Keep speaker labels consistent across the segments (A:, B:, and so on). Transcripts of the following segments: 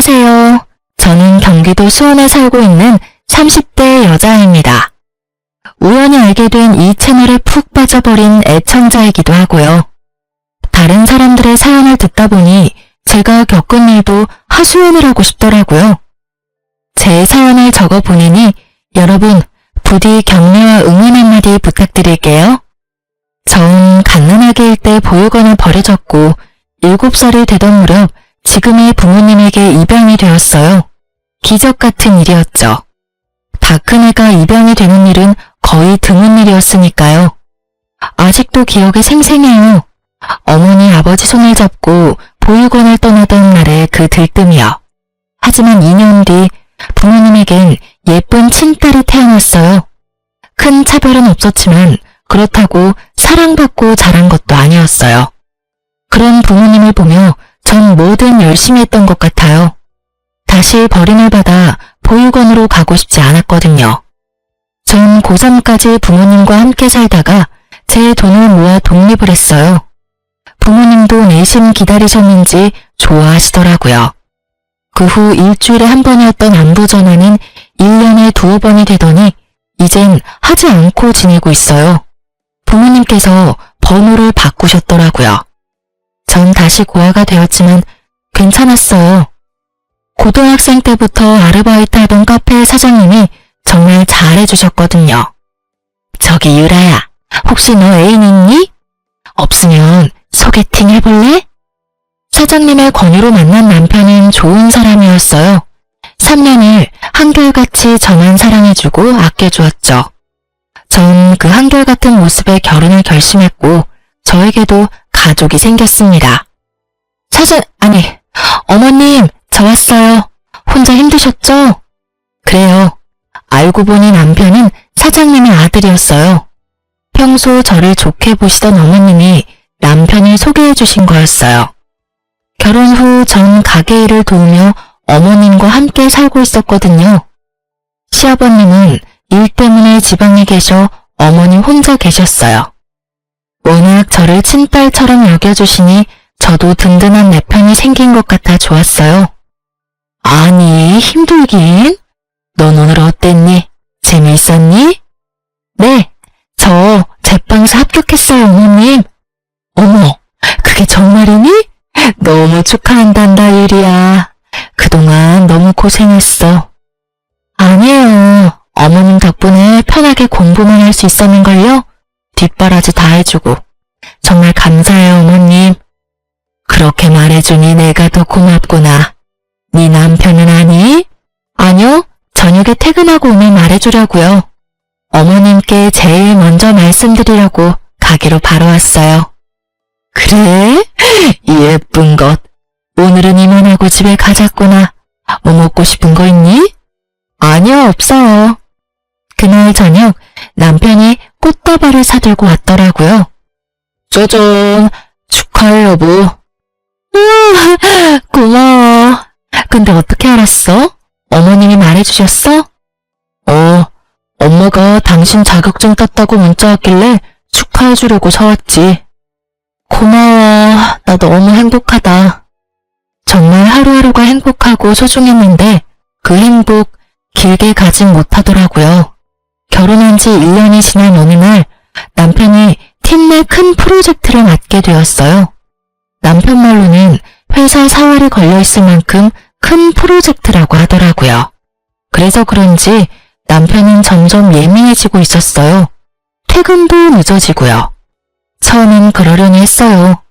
A: 안녕하세요. 저는 경기도 수원에 살고 있는 30대 여자입니다. 우연히 알게 된 이 채널에 푹 빠져버린 애청자이기도 하고요. 다른 사람들의 사연을 듣다 보니 제가 겪은 일도 하소연을 하고 싶더라고요. 제 사연을 적어 보내니 여러분 부디 격려와 응원 한마디 부탁드릴게요. 전 갓난아기일 때 보육원에 버려졌고 7살이 되던 무렵 지금의 부모님에게 입양이 되었어요. 기적 같은 일이었죠. 다 큰 애가 입양이 되는 일은 거의 드문 일이었으니까요. 아직도 기억이 생생해요. 어머니 아버지 손을 잡고 보육원을 떠나던 날의 그 들뜸이요. 하지만 2년 뒤 부모님에겐 예쁜 친딸이 태어났어요. 큰 차별은 없었지만 그렇다고 사랑받고 자란 것도 아니었어요. 그런 부모님을 보며 전 뭐든 열심히 했던 것 같아요. 다시 버림을 받아 보육원으로 가고 싶지 않았거든요. 전 고3까지 부모님과 함께 살다가 제 돈을 모아 독립을 했어요. 부모님도 내심 기다리셨는지 좋아하시더라고요. 그 후 일주일에 한 번이었던 안부 전화는 1년에 2번이 되더니 이젠 하지 않고 지내고 있어요. 부모님께서 번호를 바꾸셨더라고요. 전 다시 고아가 되었지만 괜찮았어요. 고등학생 때부터 아르바이트 하던 카페 사장님이 정말 잘해주셨거든요. 저기 유라야, 혹시 너 애인 있니? 없으면 소개팅 해볼래? 사장님의 권유로 만난 남편은 좋은 사람이었어요. 3년을 한결같이 저만 사랑해주고 아껴주었죠. 전 그 한결같은 모습에 결혼을 결심했고 저에게도 가족이 생겼습니다. 어머님, 저 왔어요. 혼자 힘드셨죠? 그래요. 알고 보니 남편은 사장님의 아들이었어요. 평소 저를 좋게 보시던 어머님이 남편을 소개해 주신 거였어요. 결혼 후 전 가게 일을 도우며 어머님과 함께 살고 있었거든요. 시아버님은 일 때문에 지방에 계셔 어머님 혼자 계셨어요. 워낙 저를 친딸처럼 여겨주시니 저도 든든한 내 편이 생긴 것 같아 좋았어요. 아니, 힘들긴? 넌 오늘 어땠니? 재미있었니? 네, 저 제빵사 합격했어요, 어머님. 어머, 그게 정말이니? 너무 축하한단다, 유리야. 그동안 너무 고생했어. 아니에요. 어머님 덕분에 편하게 공부만 할 수 있었는걸요? 뒷바라지 다 해주고. 정말 감사해요, 어머님. 그렇게 말해주니 내가 더 고맙구나. 네 남편은 아니? 아니요, 저녁에 퇴근하고 오면 말해주려고요. 어머님께 제일 먼저 말씀드리려고 가게로 바로 왔어요. 그래? 예쁜 것. 오늘은 이만하고 집에 가자꾸나. 뭐 먹고 싶은 거 있니? 아니요, 없어요. 그날 저녁 남편이 꽃다발을 사들고 왔더라고요. 짜잔, 축하해 여보. 우와, 고마워. 근데 어떻게 알았어? 어머님이 말해주셨어? 엄마가 당신 자격증 땄다고 문자 왔길래 축하해주려고 사왔지. 고마워. 나 너무 행복하다. 정말 하루하루가 행복하고 소중했는데 그 행복 길게 가진 못하더라고요. 결혼한 지 1년이 지난 어느 날 남편이 팀 내 큰 프로젝트를 맡게 되었어요. 남편 말로는 회사 사활이 걸려있을 만큼 큰 프로젝트라고 하더라고요. 그래서 그런지 남편은 점점 예민해지고 있었어요. 퇴근도 늦어지고요. 처음엔 그러려니 했어요.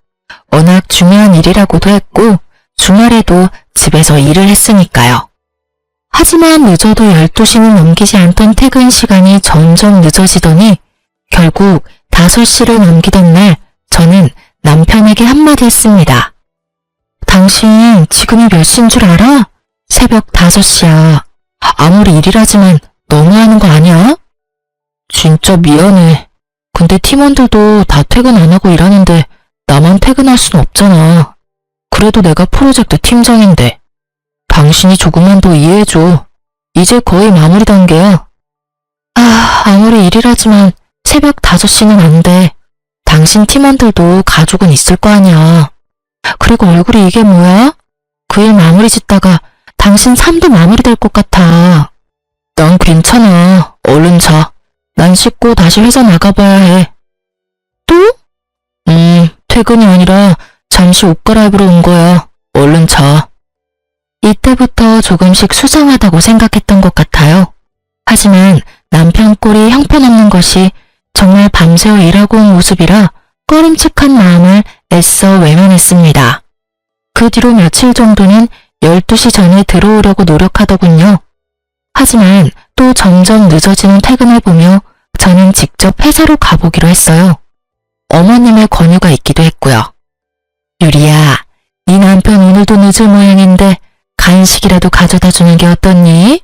A: 워낙 중요한 일이라고도 했고 주말에도 집에서 일을 했으니까요. 하지만 늦어도 12시는 넘기지 않던 퇴근 시간이 점점 늦어지더니 결국 5시를 넘기던 날 저는 남편에게 한마디 했습니다. 당신 지금이 몇 시인 줄 알아? 새벽 5시야. 아무리 일이라지만 너무하는 거 아니야? 진짜 미안해. 근데 팀원들도 다 퇴근 안 하고 일하는데 나만 퇴근할 순 없잖아. 그래도 내가 프로젝트 팀장인데. 당신이 조금만 더 이해해줘. 이제 거의 마무리 단계야. 아무리 일이라지만 새벽 5시는 안 돼. 당신 팀원들도 가족은 있을 거 아니야. 그리고 얼굴이 이게 뭐야? 그 일 마무리 짓다가 당신 삶도 마무리될 것 같아. 난 괜찮아. 얼른 자. 난 씻고 다시 회사 나가봐야 해. 또? 퇴근이 아니라 잠시 옷 갈아입으러 온 거야. 얼른 자. 이때부터 조금씩 수상하다고 생각했던 것 같아요. 하지만 남편 꼴이 형편없는 것이 정말 밤새워 일하고 온 모습이라 꺼림칙한 마음을 애써 외면했습니다. 그 뒤로 며칠 정도는 12시 전에 들어오려고 노력하더군요. 하지만 또 점점 늦어지는 퇴근을 보며 저는 직접 회사로 가보기로 했어요. 어머님의 권유가 있기도 했고요. 유리야, 네 남편 오늘도 늦을 모양인데 간식이라도 가져다 주는 게 어떻니?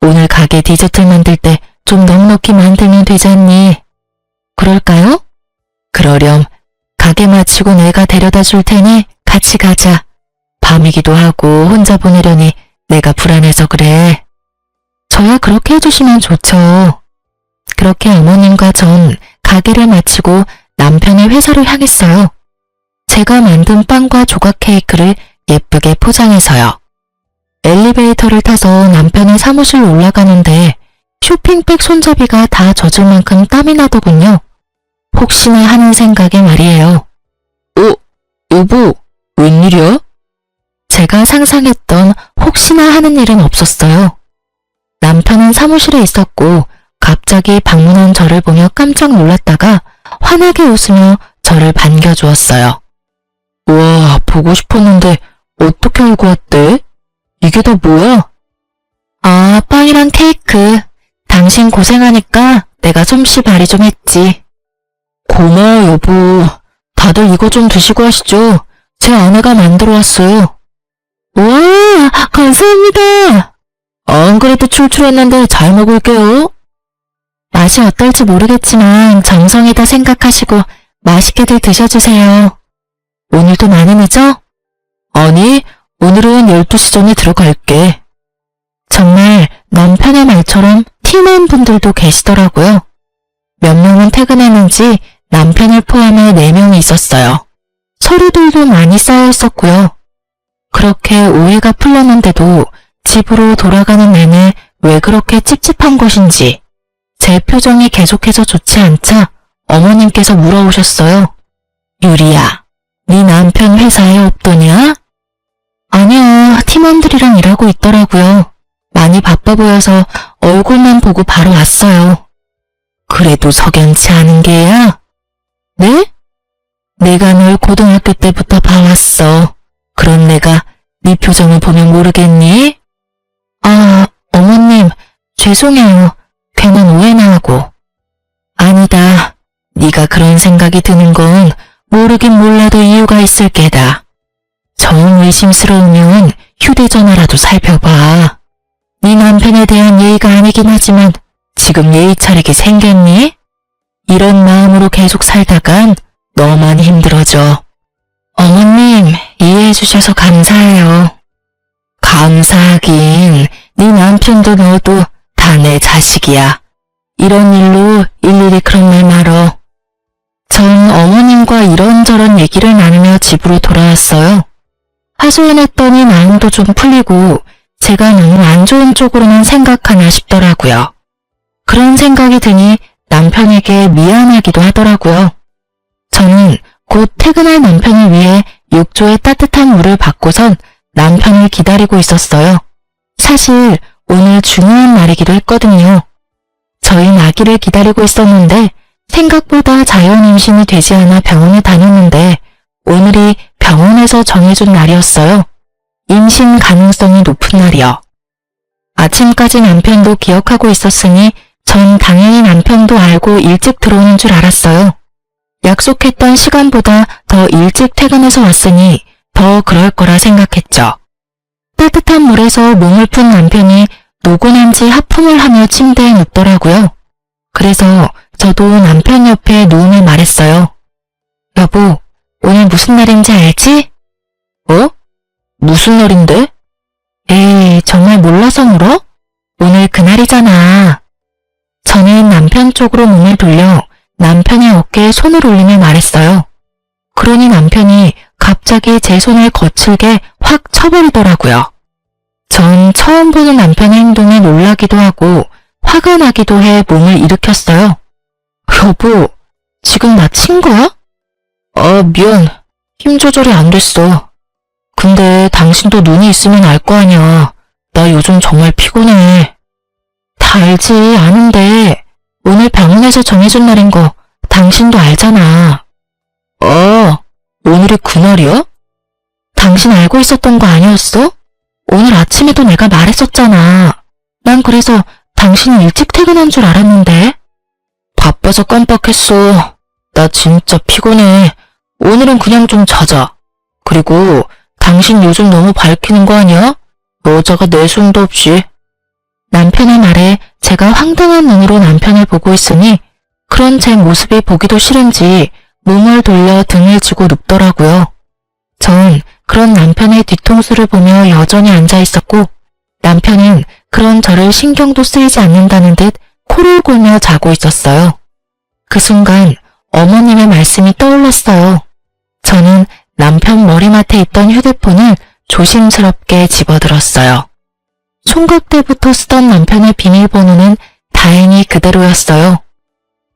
A: 오늘 가게 디저트 만들 때 좀 넉넉히 만들면 되지 않니? 그럴까요? 그러렴. 가게 마치고 내가 데려다 줄 테니 같이 가자. 밤이기도 하고 혼자 보내려니 내가 불안해서 그래. 저야 그렇게 해주시면 좋죠. 그렇게 어머님과 전 가게를 마치고 남편의 회사로 향했어요. 제가 만든 빵과 조각 케이크를 예쁘게 포장해서요. 엘리베이터를 타서 남편의 사무실 올라가는데 쇼핑백 손잡이가 다 젖을 만큼 땀이 나더군요. 혹시나 하는 생각에 말이에요. 여보, 웬일이야? 제가 상상했던 혹시나 하는 일은 없었어요. 남편은 사무실에 있었고 갑자기 방문한 저를 보며 깜짝 놀랐다가 환하게 웃으며 저를 반겨주었어요. 와, 보고 싶었는데 어떻게 알고 왔대? 이게 다 뭐야? 아, 빵이랑 케이크. 당신 고생하니까 내가 솜씨 발휘 좀 했지. 고마워, 여보. 다들 이거 좀 드시고 하시죠. 제 아내가 만들어 왔어요. 와, 감사합니다. 안 그래도 출출했는데 잘 먹을게요. 맛이 어떨지 모르겠지만 정성이다 생각하시고 맛있게들 드셔주세요. 오늘도 많이 늦어? 아니, 오늘은 12시 전에 들어갈게. 정말 남편의 말처럼 팀원 분들도 계시더라고요. 몇 명은 퇴근했는지 남편을 포함해 4명이 있었어요. 서류들도 많이 쌓여 있었고요. 그렇게 오해가 풀렸는데도 집으로 돌아가는 내내 왜 그렇게 찝찝한 것인지 제 표정이 계속해서 좋지 않자 어머님께서 물어오셨어요. 유리야, 네 남편 회사에 없더냐? 아니요, 팀원들이랑 일하고 있더라고요. 많이 바빠 보여서 얼굴만 보고 바로 왔어요. 그래도 석연치 않은 게야? 네? 내가 널 고등학교 때부터 봐왔어. 그런 내가 네 표정을 보면 모르겠니? 아, 어머님, 죄송해요. 괜한 오해나 하고. 아니다. 네가 그런 생각이 드는 건 모르긴 몰라도 이유가 있을 게다. 정 의심스러우면 휴대전화라도 살펴봐. 네 남편에 대한 예의가 아니긴 하지만 지금 예의 차리게 생겼니? 이런 마음으로 계속 살다간 너만 힘들어져. 어머님, 이해해 주셔서 감사해요. 감사하긴, 네 남편도 너도 다 내 자식이야. 이런 일로 일일이 그런 말 말어. 전 어머님과 이런저런 얘기를 나누며 집으로 돌아왔어요. 하소연했더니 마음도 좀 풀리고 제가 너무 안 좋은 쪽으로만 생각하나 싶더라고요. 그런 생각이 드니 남편에게 미안하기도 하더라고요. 저는 곧 퇴근할 남편을 위해 욕조에 따뜻한 물을 받고선 남편을 기다리고 있었어요. 사실 오늘 중요한 날이기도 했거든요. 저희 아기를 기다리고 있었는데 생각보다 자연 임신이 되지 않아 병원에 다녔는데 오늘이 병원에서 정해준 날이었어요. 임신 가능성이 높은 날이요. 아침까지 남편도 기억하고 있었으니 전 당연히 남편도 알고 일찍 들어오는 줄 알았어요. 약속했던 시간보다 더 일찍 퇴근해서 왔으니 더 그럴 거라 생각했죠. 따뜻한 물에서 몸을 푼 남편이 노곤한지 하품을 하며 침대에 눕더라고요. 그래서 저도 남편 옆에 누우며 말했어요. 여보, 오늘 무슨 날인지 알지? 무슨 날인데? 에이, 정말 몰라서 물어? 오늘 그날이잖아. 저는 남편 쪽으로 몸을 돌려 남편의 어깨에 손을 올리며 말했어요. 그러니 남편이 갑자기 제 손을 거칠게 확 쳐버리더라고요. 전 처음 보는 남편의 행동에 놀라기도 하고 화가 나기도 해 몸을 일으켰어요. 여보, 지금 나 친 거야? 미안. 힘 조절이 안 됐어. 근데 당신도 눈이 있으면 알 거 아니야. 나 요즘 정말 피곤해. 다 알지, 아는데 오늘 병원에서 정해준 날인 거 당신도 알잖아. 오늘이 그날이야? 당신 알고 있었던 거 아니었어? 오늘 아침에도 내가 말했었잖아. 난 그래서 당신이 일찍 퇴근한 줄 알았는데. 바빠서 깜빡했어. 나 진짜 피곤해. 오늘은 그냥 좀 자자. 그리고 당신 요즘 너무 밝히는 거 아니야? 여자가 내숭도 없이. 남편의 말에 제가 황당한 눈으로 남편을 보고 있으니 그런 제 모습이 보기도 싫은지 몸을 돌려 등을 쥐고 눕더라고요. 전 그런 남편의 뒤통수를 보며 여전히 앉아 있었고 남편은 그런 저를 신경도 쓰이지 않는다는 듯 코를 골며 자고 있었어요. 그 순간 어머님의 말씀이 떠올랐어요. 저는 남편 머리맡에 있던 휴대폰을 조심스럽게 집어들었어요. 총각 때부터 쓰던 남편의 비밀번호는 다행히 그대로였어요.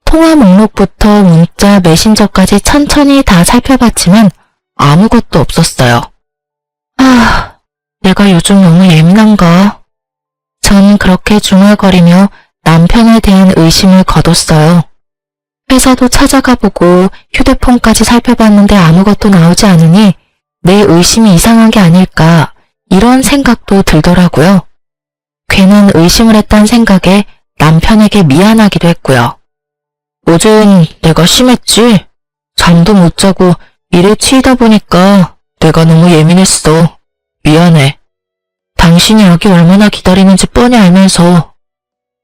A: 통화 목록부터 문자, 메신저까지 천천히 다 살펴봤지만 아무것도 없었어요. 내가 요즘 너무 예민한가? 전 그렇게 중얼거리며 남편에 대한 의심을 거뒀어요. 회사도 찾아가 보고 휴대폰까지 살펴봤는데 아무것도 나오지 않으니 내 의심이 이상한 게 아닐까 이런 생각도 들더라고요. 괜한 의심을 했단 생각에 남편에게 미안하기도 했고요. 어젠 내가 심했지? 잠도 못 자고 일에 치이다 보니까 내가 너무 예민했어. 미안해. 당신이 여기 얼마나 기다리는지 뻔히 알면서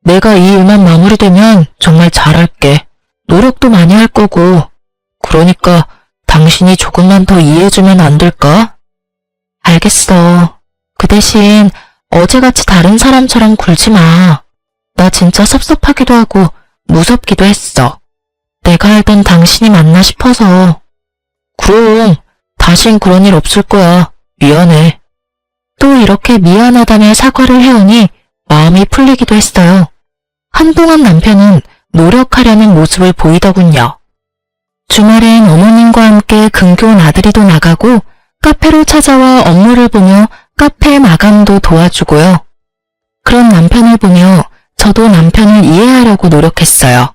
A: 내가 이 일만 마무리되면 정말 잘할게. 노력도 많이 할 거고. 그러니까 당신이 조금만 더 이해해주면 안 될까? 알겠어. 그 대신 어제같이 다른 사람처럼 굴지 마. 나 진짜 섭섭하기도 하고 무섭기도 했어. 내가 알던 당신이 맞나 싶어서. 그럼 다신 그런 일 없을 거야. 미안해. 또 이렇게 미안하다며 사과를 해오니 마음이 풀리기도 했어요. 한동안 남편은 노력하려는 모습을 보이더군요. 주말엔 어머님과 함께 근교 나들이도 나가고 카페로 찾아와 업무를 보며 카페 마감도 도와주고요. 그런 남편을 보며 저도 남편을 이해하려고 노력했어요.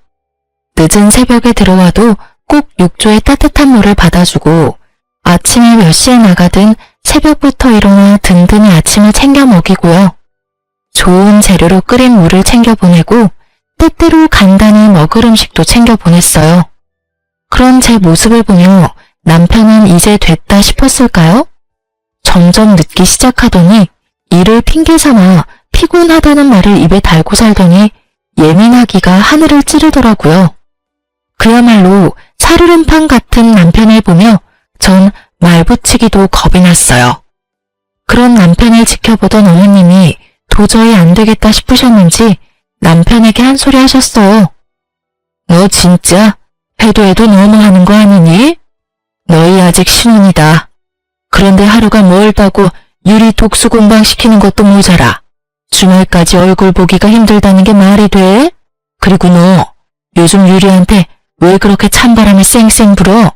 A: 늦은 새벽에 들어와도 꼭 욕조에 따뜻한 물을 받아주고 아침에 몇 시에 나가든 새벽부터 일어나 든든히 아침을 챙겨 먹이고요. 좋은 재료로 끓인 물을 챙겨 보내고 때때로 간단히 먹을 음식도 챙겨 보냈어요. 그런 제 모습을 보며 남편은 이제 됐다 싶었을까요? 점점 늦기 시작하더니 일을 핑계 삼아 피곤하다는 말을 입에 달고 살더니 예민하기가 하늘을 찌르더라고요. 그야말로 살얼음판 같은 남편을 보며 전 말 붙이기도 겁이 났어요. 그런 남편을 지켜보던 어머님이 도저히 안 되겠다 싶으셨는지 남편에게 한 소리 하셨어요. 너 진짜 해도 너무하는 거 아니니? 너희 아직 신혼이다. 그런데 하루가 멀다고 유리 독수 공방 시키는 것도 모자라. 주말까지 얼굴 보기가 힘들다는 게 말이 돼? 그리고 너 요즘 유리한테 왜 그렇게 찬바람을 쌩쌩 불어?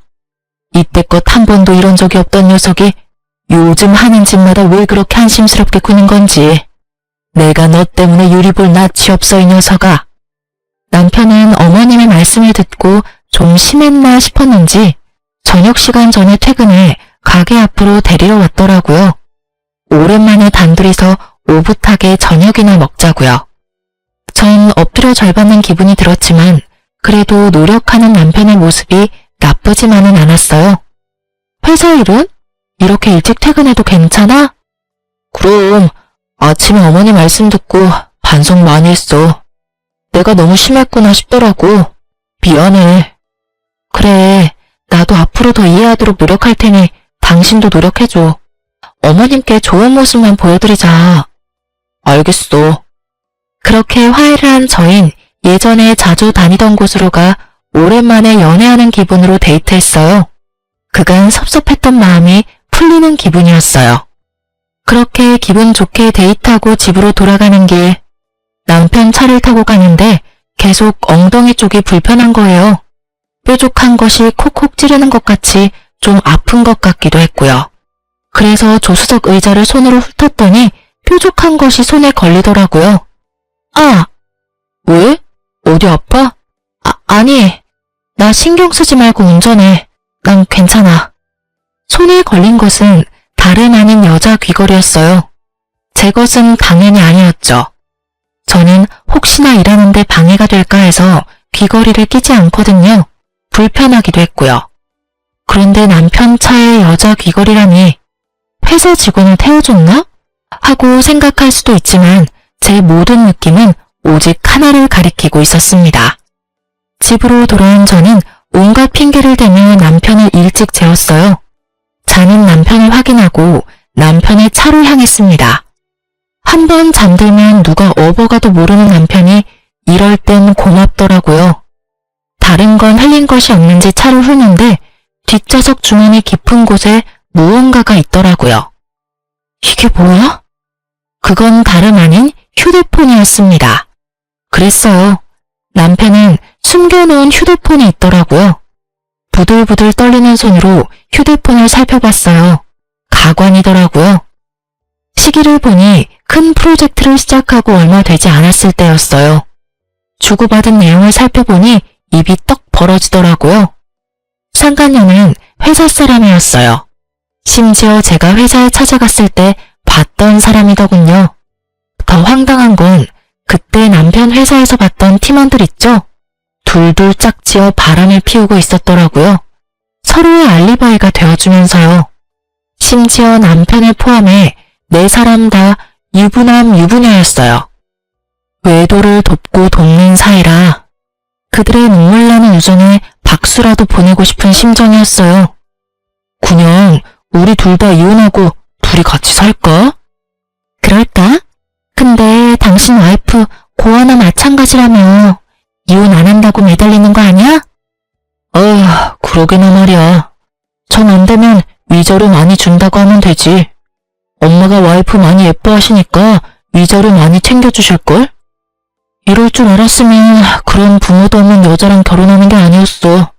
A: 이때껏 한 번도 이런 적이 없던 녀석이 요즘 하는 짓마다 왜 그렇게 한심스럽게 구는 건지. 내가 너 때문에 유리 볼 낯이 없어 이 녀석아. 남편은 어머님의 말씀을 듣고 좀 심했나 싶었는지 저녁 시간 전에 퇴근해 가게 앞으로 데리러 왔더라고요. 오랜만에 단둘이서 오붓하게 저녁이나 먹자고요. 전 엎드려 절받는 기분이 들었지만 그래도 노력하는 남편의 모습이 나쁘지만은 않았어요. 회사 일은? 이렇게 일찍 퇴근해도 괜찮아? 그럼 아침에 어머니 말씀 듣고 반성 많이 했어. 내가 너무 심했구나 싶더라고. 미안해. 그래, 나도 앞으로 더 이해하도록 노력할 테니 당신도 노력해줘. 어머님께 좋은 모습만 보여드리자. 알겠어. 그렇게 화해를 한 저흰 예전에 자주 다니던 곳으로 가 오랜만에 연애하는 기분으로 데이트했어요. 그간 섭섭했던 마음이 풀리는 기분이었어요. 그렇게 기분 좋게 데이트하고 집으로 돌아가는 길, 남편 차를 타고 가는데 계속 엉덩이 쪽이 불편한 거예요. 뾰족한 것이 콕콕 찌르는 것 같이 좀 아픈 것 같기도 했고요. 그래서 조수석 의자를 손으로 훑었더니 뾰족한 것이 손에 걸리더라고요. 아! 왜? 어디 아파? 아니, 나 신경 쓰지 말고 운전해. 난 괜찮아. 손에 걸린 것은 다름 아닌 여자 귀걸이였어요. 제 것은 당연히 아니었죠. 저는 혹시나 일하는데 방해가 될까 해서 귀걸이를 끼지 않거든요. 불편하기도 했고요. 그런데 남편 차에 여자 귀걸이라니 회사 직원을 태워줬나? 하고 생각할 수도 있지만 제 모든 느낌은 오직 하나를 가리키고 있었습니다. 집으로 돌아온 저는 온갖 핑계를 대며 남편을 일찍 재웠어요. 자는 남편을 확인하고 남편의 차로 향했습니다. 한 번 잠들면 누가 업어가도 모르는 남편이 이럴 땐 고맙더라고요. 다른 건 흘린 것이 없는지 차를 후는데 뒷좌석 주머니 깊은 곳에 무언가가 있더라고요. 이게 뭐야? 그건 다름 아닌 휴대폰이었습니다. 그랬어요. 남편은 숨겨놓은 휴대폰이 있더라고요. 부들부들 떨리는 손으로 휴대폰을 살펴봤어요. 가관이더라고요. 시기를 보니 큰 프로젝트를 시작하고 얼마 되지 않았을 때였어요. 주고받은 내용을 살펴보니 입이 떡 벌어지더라고요. 상간녀는 회사 사람이었어요. 심지어 제가 회사에 찾아갔을 때 봤던 사람이더군요. 더 황당한 건 그때 남편 회사에서 봤던 팀원들 있죠? 둘둘 짝지어 바람을 피우고 있었더라고요. 서로의 알리바이가 되어주면서요. 심지어 남편을 포함해 4사람 다 유부남 유부녀였어요. 외도를 돕고 돕는 사이라 그들의 눈물나는 우정에 박수라도 보내고 싶은 심정이었어요. 그냥 우리 둘 다 이혼하고 둘이 같이 살까? 그럴까? 근데 당신 와이프 고아나 마찬가지라며 이혼 안 한다고 매달리는 거 아니야? 그러게나 말이야. 정 안 되면 위자료 많이 준다고 하면 되지. 엄마가 와이프 많이 예뻐하시니까 위자료 많이 챙겨주실걸? 이럴 줄 알았으면 그런 부모도 없는 여자랑 결혼하는 게 아니었어.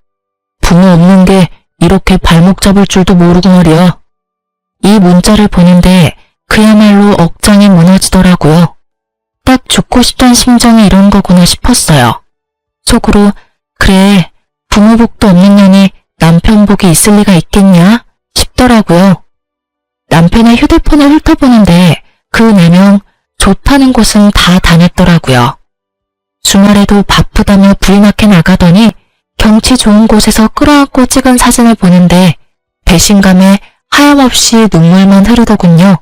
A: 부모 없는 게 이렇게 발목 잡을 줄도 모르고 말이야. 이 문자를 보는데 그야말로 억장이 무너지더라고요. 딱 죽고 싶던 심정이 이런 거구나 싶었어요. 속으로 그래 부모 복도 없는 년이 남편 복이 있을 리가 있겠냐 싶더라고요. 남편의 휴대폰을 훑어보는데 그 4명 좋다는 곳은 다 다녔더라고요. 주말에도 바쁘다며 불이 나가더니 경치 좋은 곳에서 끌어안고 찍은 사진을 보는데 배신감에 하염없이 눈물만 흐르더군요.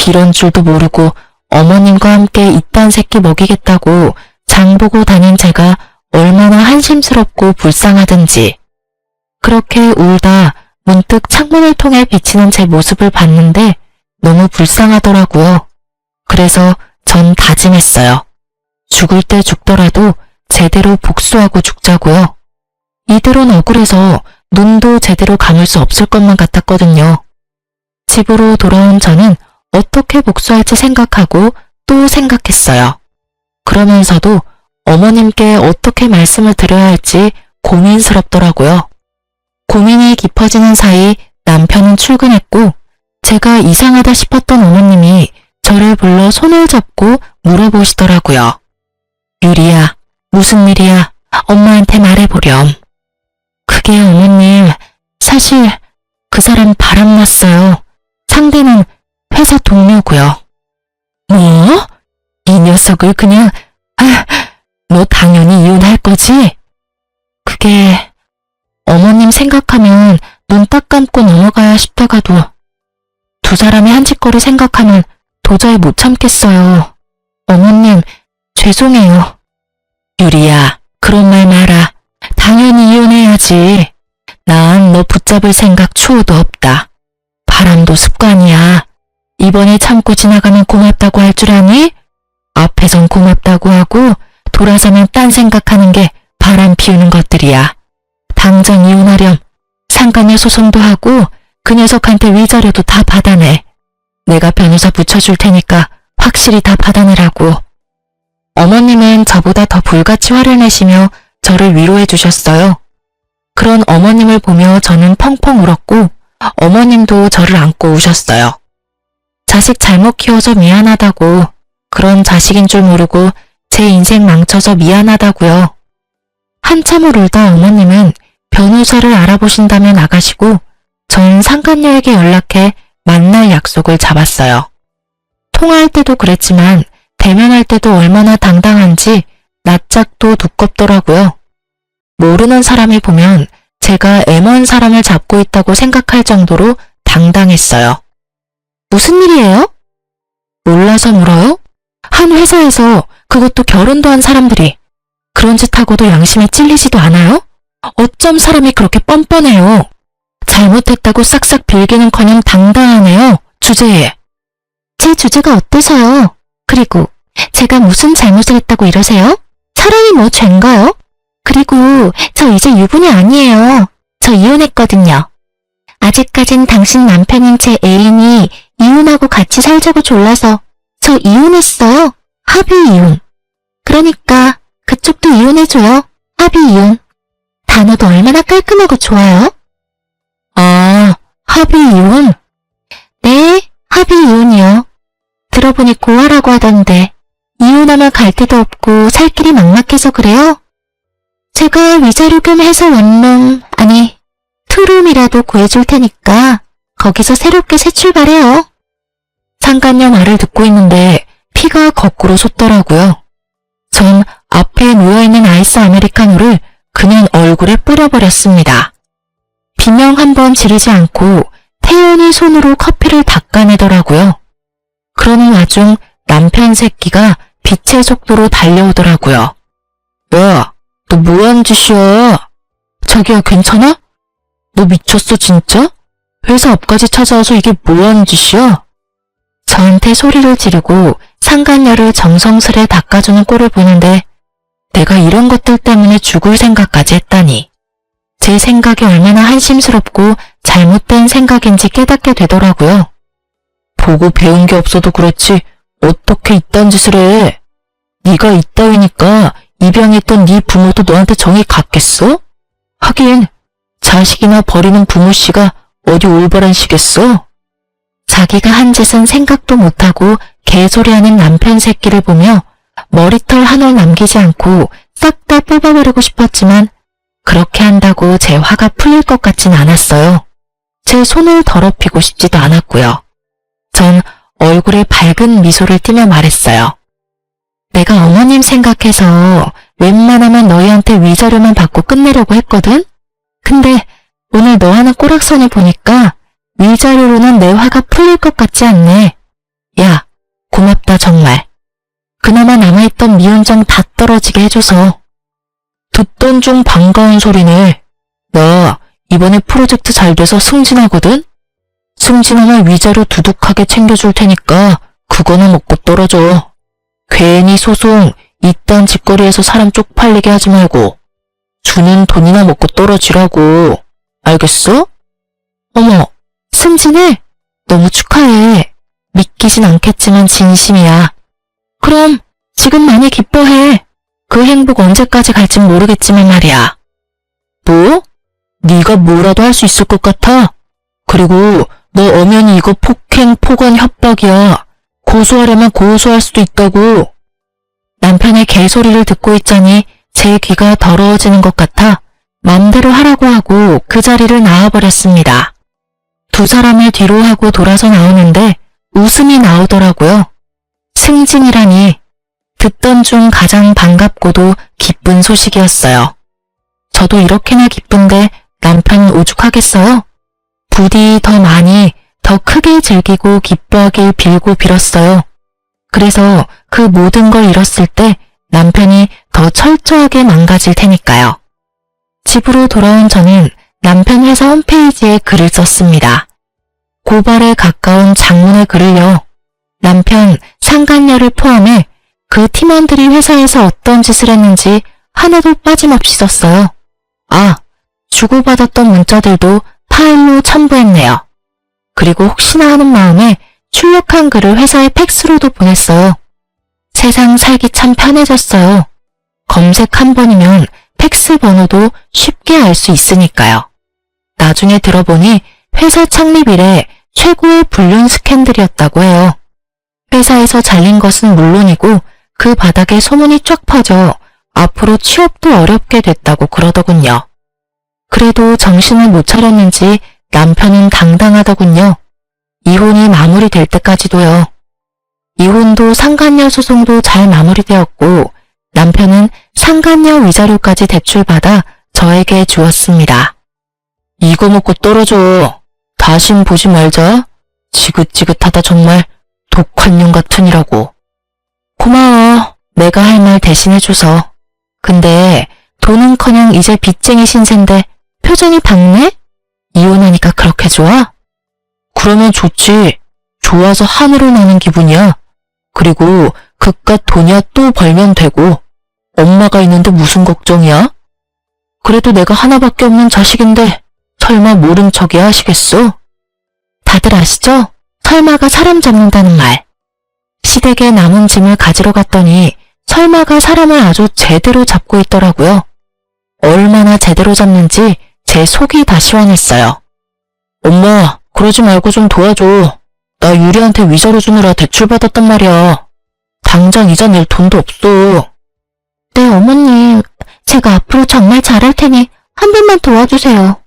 A: 이런 줄도 모르고 어머님과 함께 이딴 새끼 먹이겠다고 장보고 다닌 제가 얼마나 한심스럽고 불쌍하든지. 그렇게 울다 문득 창문을 통해 비치는 제 모습을 봤는데 너무 불쌍하더라고요. 그래서 전 다짐했어요. 죽을 때 죽더라도 제대로 복수하고 죽자고요. 이대로는 억울해서 눈도 제대로 감을 수 없을 것만 같았거든요. 집으로 돌아온 저는 어떻게 복수할지 생각하고 또 생각했어요. 그러면서도 어머님께 어떻게 말씀을 드려야 할지 고민스럽더라고요. 고민이 깊어지는 사이 남편은 출근했고 제가 이상하다 싶었던 어머님이 저를 불러 손을 잡고 물어보시더라고요. 유리야, 무슨 일이야? 엄마한테 말해보렴. 그게 어머님, 사실 그 사람 바람났어요. 상대는 회사 동료고요. 뭐? 이 녀석을 그냥... 너 당연히 이혼할 거지? 그게... 어머님 생각하면 눈 딱 감고 넘어가야 싶다가도 두 사람의 한 짓거리 생각하면 도저히 못 참겠어요. 어머님, 죄송해요. 유리야, 그런 말 마라. 당연히 이혼해야지. 난 너 붙잡을 생각 추호도 없다. 바람도 습관이야. 이번에 참고 지나가면 고맙다고 할 줄 아니? 앞에선 고맙다고 하고 돌아서면 딴 생각하는 게 바람 피우는 것들이야. 당장 이혼하렴. 상간녀 소송도 하고 그 녀석한테 위자료도 다 받아내. 내가 변호사 붙여줄 테니까 확실히 다 받아내라고. 어머님은 저보다 더 불같이 화를 내시며 저를 위로해 주셨어요. 그런 어머님을 보며 저는 펑펑 울었고 어머님도 저를 안고 우셨어요. 자식 잘못 키워서 미안하다고, 그런 자식인 줄 모르고 제 인생 망쳐서 미안하다고요. 한참을 울다 어머님은 변호사를 알아보신다며 나가시고 전 상간녀에게 연락해 만날 약속을 잡았어요. 통화할 때도 그랬지만 대면할 때도 얼마나 당당한지 낯짝도 두껍더라고요. 모르는 사람이 보면 제가 M1 사람을 잡고 있다고 생각할 정도로 당당했어요. 무슨 일이에요? 몰라서 물어요? 한 회사에서, 그것도 결혼도 한 사람들이 그런 짓 하고도 양심에 찔리지도 않아요? 어쩜 사람이 그렇게 뻔뻔해요. 잘못했다고 싹싹 빌기는커녕 당당하네요. 주제에. 제 주제가 어때서요? 그리고 제가 무슨 잘못을 했다고 이러세요? 사랑이 뭐 죄인가요? 그리고 저 이제 유부녀 아니에요. 저 이혼했거든요. 아직까진 당신 남편인 제 애인이 이혼하고 같이 살자고 졸라서 저 이혼했어요. 합의 이혼. 그러니까 그쪽도 이혼해줘요. 합의 이혼. 단어도 얼마나 깔끔하고 좋아요. 아, 합의 이혼? 네, 합의 이혼이요. 들어보니 고아라고 하던데 이혼하면 갈 데도 없고 살 길이 막막해서 그래요? 제가 위자료 겸 해서 원룸, 아니 투룸이라도 구해줄 테니까 거기서 새롭게 새 출발해요. 상간녀 말을 듣고 있는데 피가 거꾸로 솟더라고요. 전 앞에 놓여있는 아이스 아메리카노를 그냥 얼굴에 뿌려버렸습니다. 비명 한 번 지르지 않고 태연히 손으로 커피를 닦아내더라고요. 그러는 와중 남편 새끼가 빛의 속도로 달려오더라고요. 야, 너 뭐하는 짓이야? 자기야, 괜찮아? 너 미쳤어 진짜? 회사 앞까지 찾아와서 이게 뭐하는 짓이야? 저한테 소리를 지르고 상간녀를 정성스레 닦아주는 꼴을 보는데 내가 이런 것들 때문에 죽을 생각까지 했다니. 제 생각이 얼마나 한심스럽고 잘못된 생각인지 깨닫게 되더라고요. 보고 배운 게 없어도 그렇지 어떻게 이딴 짓을 해? 네가 이따위니까 입양했던 네 부모도 너한테 정이 갔겠어? 하긴 자식이나 버리는 부모씨가 어디 올바른 시겠어? 자기가 한 짓은 생각도 못하고 개소리하는 남편 새끼를 보며 머리털 한 올 남기지 않고 싹 다 뽑아버리고 싶었지만 그렇게 한다고 제 화가 풀릴 것 같진 않았어요. 제 손을 더럽히고 싶지도 않았고요. 전 얼굴에 밝은 미소를 띠며 말했어요. 내가 어머님 생각해서 웬만하면 너희한테 위자료만 받고 끝내려고 했거든? 근데 오늘 너 하는 꼬락선을 보니까 위자료로는 내 화가 풀릴 것 같지 않네. 야, 고맙다 정말. 그나마 남아있던 미운정 다 떨어지게 해줘서. 듣던 중 반가운 소리네. 나 이번에 프로젝트 잘 돼서 승진하거든? 승진하면 위자료 두둑하게 챙겨줄 테니까 그거나 먹고 떨어져. 괜히 소송 이딴 짓거리에서 사람 쪽팔리게 하지 말고 주는 돈이나 먹고 떨어지라고. 알겠어? 어머, 승진해? 너무 축하해. 믿기진 않겠지만 진심이야. 그럼 지금 많이 기뻐해. 그 행복 언제까지 갈진 모르겠지만 말이야. 뭐? 네가 뭐라도 할 수 있을 것 같아? 그리고 너 엄연히 이거 폭행, 폭언, 협박이야. 고소하려면 고소할 수도 있다고. 남편의 개소리를 듣고 있자니 제 귀가 더러워지는 것 같아 맘대로 하라고 하고 그 자리를 나와버렸습니다. 두 사람을 뒤로 하고 돌아서 나오는데 웃음이 나오더라고요. 승진이라니. 듣던 중 가장 반갑고도 기쁜 소식이었어요. 저도 이렇게나 기쁜데 남편 오죽하겠어요? 부디 더 많이, 더 크게 즐기고 기뻐하길 빌고 빌었어요. 그래서 그 모든 걸 잃었을 때 남편이 더 철저하게 망가질 테니까요. 집으로 돌아온 저는 남편 회사 홈페이지에 글을 썼습니다. 고발에 가까운 장문의 글을요. 남편, 상간녀를 포함해 그 팀원들이 회사에서 어떤 짓을 했는지 하나도 빠짐없이 썼어요. 아, 주고받았던 문자들도 파일로 첨부했네요. 그리고 혹시나 하는 마음에 출력한 글을 회사에 팩스로도 보냈어요. 세상 살기 참 편해졌어요. 검색 한 번이면 팩스 번호도 쉽게 알 수 있으니까요. 나중에 들어보니 회사 창립 이래 최고의 불륜 스캔들이었다고 해요. 회사에서 잘린 것은 물론이고 그 바닥에 소문이 쫙 퍼져 앞으로 취업도 어렵게 됐다고 그러더군요. 그래도 정신을 못 차렸는지 남편은 당당하더군요. 이혼이 마무리될 때까지도요. 이혼도 상간녀 소송도 잘 마무리되었고 남편은 상간녀 위자료까지 대출받아 저에게 주었습니다. 이거 먹고 떨어져. 다신 보지 말자. 지긋지긋하다 정말. 독한 년 같으니라고. 고마워. 내가 할 말 대신해줘서. 근데 돈은커녕 이제 빚쟁이 신세인데 표정이 밝네? 이혼하니까 그렇게 좋아? 그러면 좋지. 좋아서 하늘을 나는 기분이야. 그리고 그깟 돈이야 또 벌면 되고. 엄마가 있는데 무슨 걱정이야? 그래도 내가 하나밖에 없는 자식인데 설마 모른 척이야 하시겠어? 다들 아시죠? 설마가 사람 잡는다는 말. 시댁에 남은 짐을 가지러 갔더니 설마가 사람을 아주 제대로 잡고 있더라고요. 얼마나 제대로 잡는지 제 속이 다 시원했어요. 엄마, 그러지 말고 좀 도와줘. 나 유리한테 위자료 주느라 대출받았단 말이야. 당장 이자 낼 돈도 없어. 네, 어머님. 제가 앞으로 정말 잘할 테니 한 번만 도와주세요.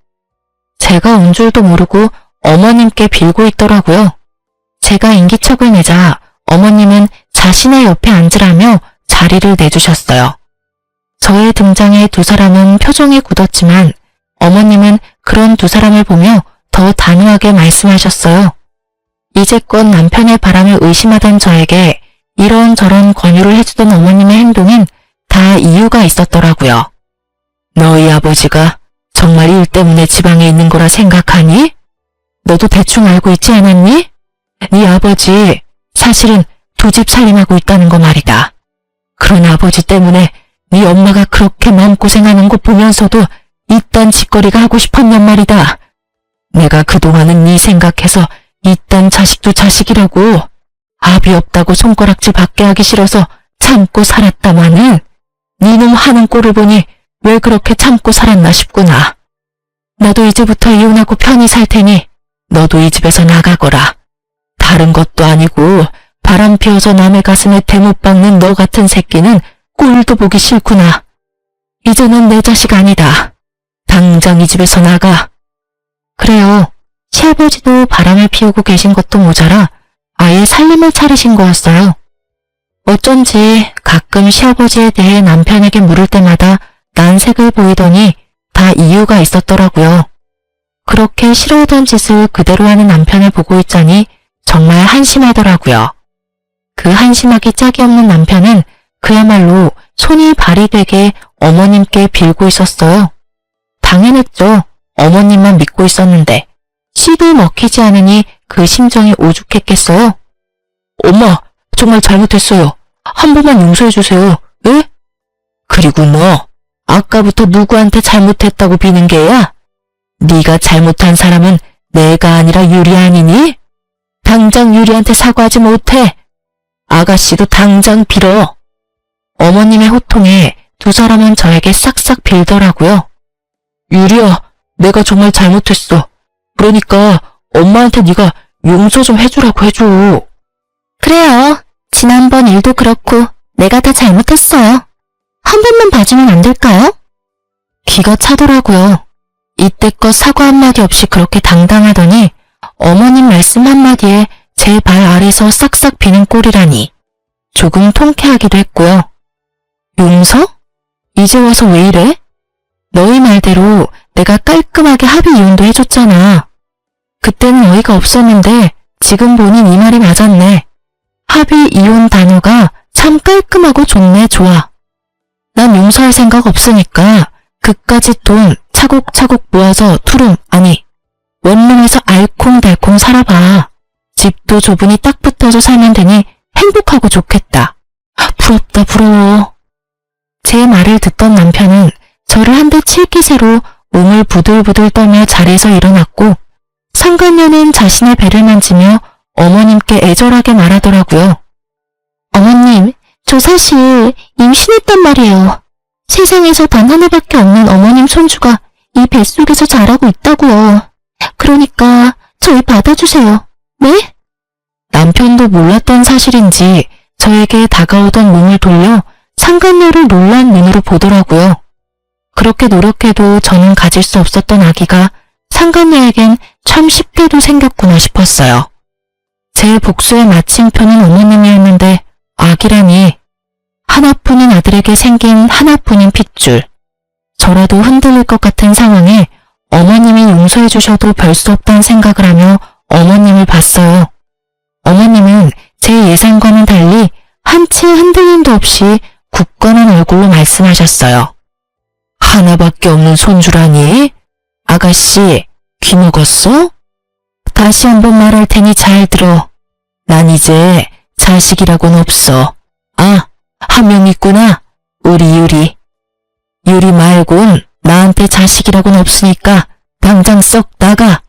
A: 제가 온 줄도 모르고 어머님께 빌고 있더라고요. 제가 인기척을 내자 어머님은 자신의 옆에 앉으라며 자리를 내주셨어요. 저의 등장에 두 사람은 표정이 굳었지만 어머님은 그런 두 사람을 보며 더 단호하게 말씀하셨어요. 이제껏 남편의 바람을 의심하던 저에게 이런저런 권유를 해주던 어머님의 행동엔 다 이유가 있었더라고요. 너희 아버지가 정말 일 때문에 지방에 있는 거라 생각하니? 너도 대충 알고 있지 않았니? 네 아버지 사실은 두 집 살림하고 있다는 거 말이다. 그런 아버지 때문에 네 엄마가 그렇게 마음고생하는 거 보면서도 이딴 짓거리가 하고 싶었냔 말이다. 내가 그동안은 네 생각해서 이딴 자식도 자식이라고 압이 없다고 손가락질 받게 하기 싫어서 참고 살았다마는 네놈 하는 꼴을 보니 왜 그렇게 참고 살았나 싶구나. 나도 이제부터 이혼하고 편히 살 테니 너도 이 집에서 나가거라. 다른 것도 아니고 바람 피워서 남의 가슴에 대못 박는 너 같은 새끼는 꼴도 보기 싫구나. 이제는 내 자식 아니다. 당장 이 집에서 나가. 그래요. 시아버지도 바람을 피우고 계신 것도 모자라 아예 살림을 차리신 거였어요. 어쩐지 가끔 시아버지에 대해 남편에게 물을 때마다 난색을 보이더니 다 이유가 있었더라고요. 그렇게 싫어하던 짓을 그대로 하는 남편을 보고 있자니 정말 한심하더라고요. 그 한심하기 짝이 없는 남편은 그야말로 손이 발이 되게 어머님께 빌고 있었어요. 당연했죠. 어머님만 믿고 있었는데 씨도 먹히지 않으니 그 심정이 오죽했겠어요. 엄마, 정말 잘못했어요. 한 번만 용서해주세요. 예? 그리고 너 아까부터 누구한테 잘못했다고 비는 게야? 네가 잘못한 사람은 내가 아니라 유리 아니니? 당장 유리한테 사과하지 못해. 아가씨도 당장 빌어. 어머님의 호통에 두 사람은 저에게 싹싹 빌더라고요. 유리야, 내가 정말 잘못했어. 그러니까 엄마한테 네가 용서 좀 해주라고 해줘. 그래요. 지난번 일도 그렇고 내가 다 잘못했어요. 한 번만 봐주면 안 될까요? 기가 차더라고요. 이때껏 사과 한마디 없이 그렇게 당당하더니 어머님 말씀 한마디에 제 발 아래서 싹싹 비는 꼴이라니 조금 통쾌하기도 했고요. 용서? 이제 와서 왜 이래? 너희 말대로 내가 깔끔하게 합의 이혼도 해줬잖아. 그때는 어이가 없었는데 지금 보니 네 말이 맞았네. 합의 이혼 단어가 참 깔끔하고 좋네. 좋아. 난 용서할 생각 없으니까 그까짓 돈 차곡차곡 모아서 투룸 아니 원룸에서 알콩달콩 살아봐. 집도 좁으니 딱 붙어서 살면 되니 행복하고 좋겠다. 부럽다 부러워. 제 말을 듣던 남편은 저를 한 대 칠 기세로 몸을 부들부들 떨며 자리에서 일어났고 상간녀는 자신의 배를 만지며 어머님께 애절하게 말하더라고요. 어머님, 저 사실 임신했단 말이에요. 세상에서 단 하나밖에 없는 어머님 손주가 이 뱃속에서 자라고 있다고요. 그러니까 저희 받아주세요. 네? 남편도 몰랐던 사실인지 저에게 다가오던 몸을 돌려 상간녀를 놀란 눈으로 보더라고요. 그렇게 노력해도 저는 가질 수 없었던 아기가 상간녀에겐 참 쉽게도 생겼구나 싶었어요. 제 복수의 마침표는 어머님이었는데 아기라니. 하나뿐인 아들에게 생긴 하나뿐인 핏줄. 저라도 흔들릴 것 같은 상황에 어머님이 용서해 주셔도 별 수 없다는 생각을 하며 어머님을 봤어요. 어머님은 제 예상과는 달리 한치 흔들림도 없이 굳건한 얼굴로 말씀하셨어요. 하나밖에 없는 손주라니? 아가씨, 귀 먹었어? 다시 한번 말할 테니 잘 들어. 난 이제 자식이라고는 없어. 아, 한 명 있구나. 우리 유리. 유리 말곤 나한테 자식이라고는 없으니까 당장 썩 나가.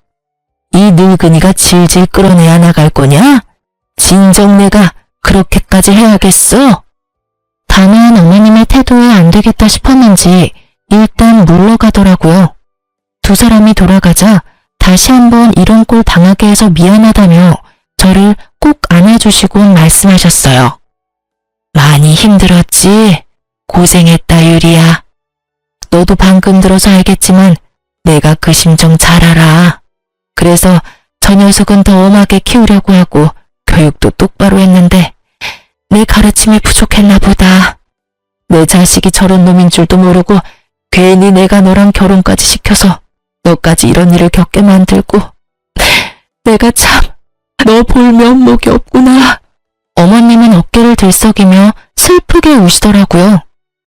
A: 이 늙은이가 질질 끌어내야 나갈 거냐? 진정 내가 그렇게까지 해야겠어? 단호한 어머님의 태도에 안 되겠다 싶었는지 일단 물러가더라고요. 두 사람이 돌아가자 다시 한번 이런 꼴 당하게 해서 미안하다며 저를 꼭 안아주시고 말씀하셨어요. 많이 힘들었지? 고생했다 유리야. 너도 방금 들어서 알겠지만 내가 그 심정 잘 알아. 그래서 저 녀석은 더 엄하게 키우려고 하고 교육도 똑바로 했는데 내 가르침이 부족했나 보다. 내 자식이 저런 놈인 줄도 모르고 괜히 내가 너랑 결혼까지 시켜서 너까지 이런 일을 겪게 만들고 내가 참 너 볼 면목이 없구나. 어머님은 어깨를 들썩이며 슬프게 우시더라고요.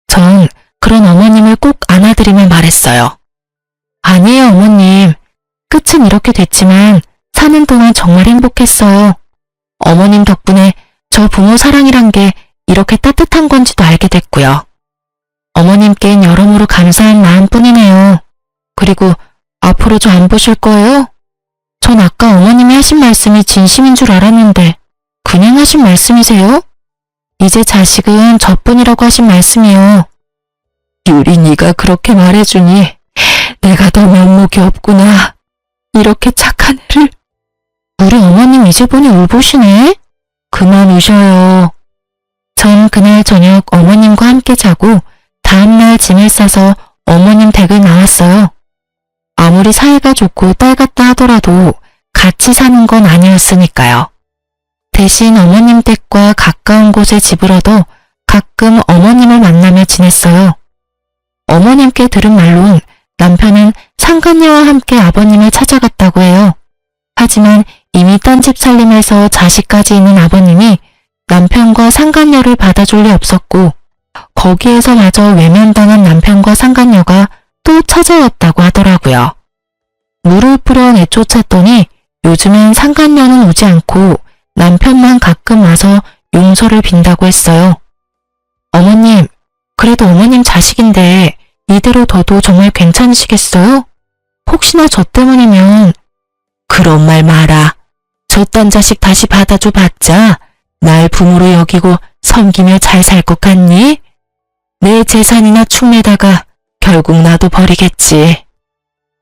A: 전 그런 어머님을 꼭 안아드리며 말했어요. 아니에요 어머님. 끝은 이렇게 됐지만 사는 동안 정말 행복했어요. 어머님 덕분에 저 부모 사랑이란 게 이렇게 따뜻한 건지도 알게 됐고요. 어머님께는 여러모로 감사한 마음뿐이네요. 그리고 앞으로 저 안 보실 거예요? 전 아까 어머님이 하신 말씀이 진심인 줄 알았는데 그냥 하신 말씀이세요? 이제 자식은 저뿐이라고 하신 말씀이요. 유리 네가 그렇게 말해주니 내가 더 면목이 없구나. 이렇게 착한 애를. 우리 어머님 이제 보니 울보시네? 그만 우셔요. 전 그날 저녁 어머님과 함께 자고 다음날 짐을 싸서 어머님 댁을 나왔어요. 아무리 사이가 좋고 딸 같다 하더라도 같이 사는 건 아니었으니까요. 대신 어머님 댁과 가까운 곳에 집을 얻어 가끔 어머님을 만나며 지냈어요. 어머님께 들은 말론 남편은 상간녀와 함께 아버님을 찾아갔다고 해요. 하지만 이미 딴 집 살림에서 자식까지 있는 아버님이 남편과 상간녀를 받아줄 리 없었고 거기에서마저 외면당한 남편과 상간녀가 또 찾아왔다고 하더라고요. 물을 뿌려 내쫓았더니 요즘엔 상간녀는 오지 않고 남편만 가끔 와서 용서를 빈다고 했어요. 어머님, 그래도 어머님 자식인데 이대로 둬도 정말 괜찮으시겠어요? 혹시나 저 때문이면. 그런 말 마라. 저딴 자식 다시 받아줘 봤자 날 부모로 여기고 섬기며 잘 살 것 같니? 내 재산이나 축내다가 결국 나도 버리겠지.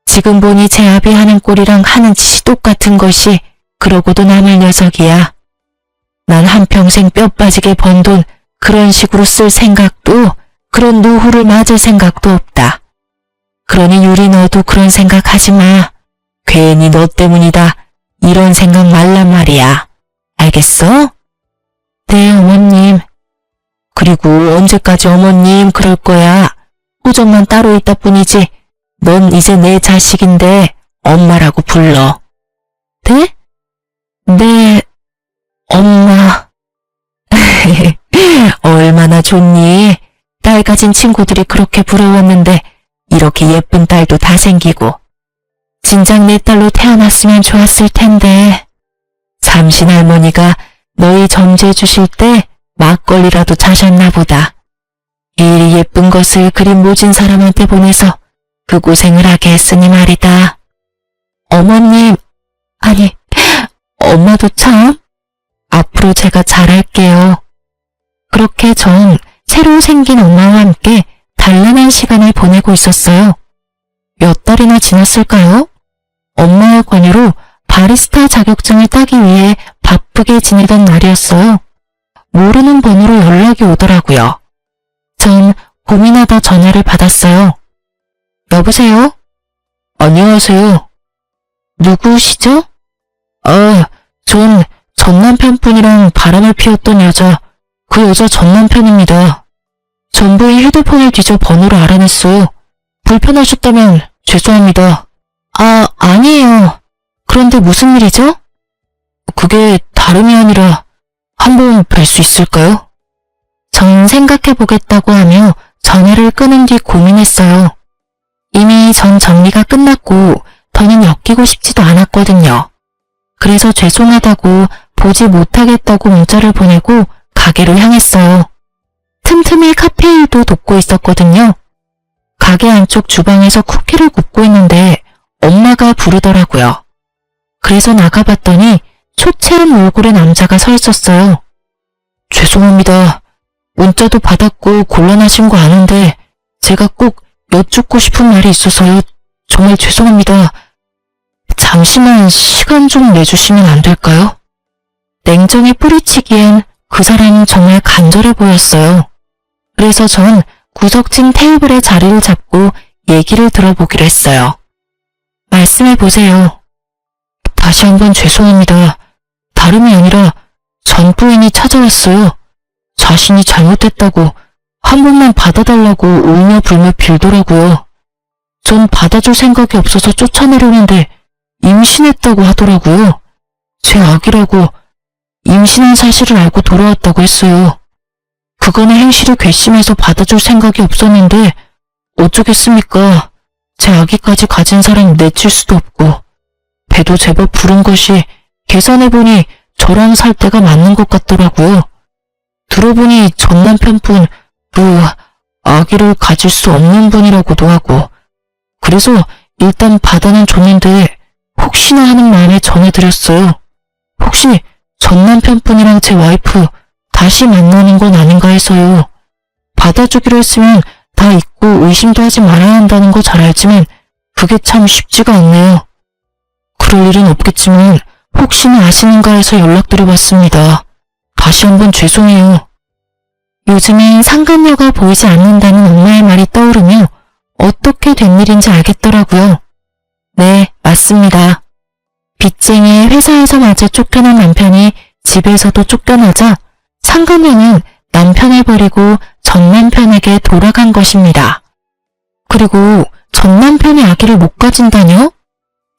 A: 지금 보니 제 아비 하는 꼴이랑 하는 짓이 똑같은 것이 그러고도 남을 녀석이야. 난 한평생 뼈 빠지게 번 돈 그런 식으로 쓸 생각도 그런 노후를 맞을 생각도 없다. 그러니 유리 너도 그런 생각하지 마. 괜히 너 때문이다. 이런 생각 말란 말이야. 알겠어? 네 어머님. 그리고 언제까지 어머님 그럴 거야. 호적만 따로 있다 뿐이지 넌 이제 내 자식인데 엄마라고 불러. 네? 네, 엄마. 얼마나 좋니? 딸 가진 친구들이 그렇게 부러웠는데 이렇게 예쁜 딸도 다 생기고. 진작 내 딸로 태어났으면 좋았을 텐데. 삼신 할머니가 너희 점지해 주실 때 막걸리라도 자셨나 보다. 이리 예쁜 것을 그리 모진 사람한테 보내서 그 고생을 하게 했으니 말이다. 어머님, 아니, 엄마도 참. 앞으로 제가 잘할게요. 그렇게 전 새로 생긴 엄마와 함께 단란한 시간을 보내고 있었어요. 몇 달이나 지났을까요? 엄마의 권유로 바리스타 자격증을 따기 위해 바쁘게 지내던 날이었어요. 모르는 번호로 연락이 오더라고요. 전 고민하다 전화를 받았어요. 여보세요? 안녕하세요. 누구시죠? 전 남편분이랑 바람을 피웠던 여자, 그 여자 전 남편입니다. 전부인 휴대폰을 뒤져 번호를 알아냈어요. 불편하셨다면 죄송합니다. 아니에요. 그런데 무슨 일이죠? 그게 다름이 아니라 한번 뵐 수 있을까요? 전 생각해보겠다고 하며 전화를 끊은 뒤 고민했어요. 이미 전 정리가 끝났고 더는 엮이고 싶지도 않았거든요. 그래서 죄송하다고 보지 못하겠다고 문자를 보내고 가게로 향했어요. 틈틈이 카페 일도 돕고 있었거든요. 가게 안쪽 주방에서 쿠키를 굽고 있는데 엄마가 부르더라고요. 그래서 나가봤더니 초췌한 얼굴의 남자가 서 있었어요. 죄송합니다. 문자도 받았고 곤란하신 거 아는데 제가 꼭 여쭙고 싶은 말이 있어서요. 정말 죄송합니다. 잠시만 시간 좀 내주시면 안 될까요? 냉정히 뿌리치기엔 그 사람은 정말 간절해 보였어요. 그래서 전 구석진 테이블에 자리를 잡고 얘기를 들어보기로 했어요. 말씀해보세요. 다시 한번 죄송합니다. 다름이 아니라 전 부인이 찾아왔어요. 자신이 잘못했다고 한 번만 받아달라고 울며 불며 빌더라고요. 전 받아줄 생각이 없어서 쫓아내려는데 임신했다고 하더라고요. 제 아기라고 임신한 사실을 알고 돌아왔다고 했어요. 그간의 행실을 괘씸해서 받아줄 생각이 없었는데 어쩌겠습니까. 제 아기까지 가진 사람 내칠 수도 없고 배도 제법 부른 것이 계산해보니 저랑 살 때가 맞는 것 같더라고요. 들어보니 전 남편분 아기를 가질 수 없는 분이라고도 하고 그래서 일단 받아는 줬는데 혹시나 하는 마음에 전해드렸어요. 혹시 전 남편분이랑 제 와이프 다시 만나는 건 아닌가 해서요. 받아주기로 했으면 다 잊고 의심도 하지 말아야 한다는 거 잘 알지만 그게 참 쉽지가 않네요. 그럴 일은 없겠지만 혹시나 아시는가 해서 연락드려봤습니다. 다시 한번 죄송해요. 요즘엔 상간녀가 보이지 않는다는 엄마의 말이 떠오르며 어떻게 된 일인지 알겠더라고요. 네, 맞습니다. 빚쟁이 회사에서마저 쫓겨난 남편이 집에서도 쫓겨나자 상간녀는 남편을 버리고 전 남편에게 돌아간 것입니다. 그리고 전 남편이 아기를 못 가진다뇨?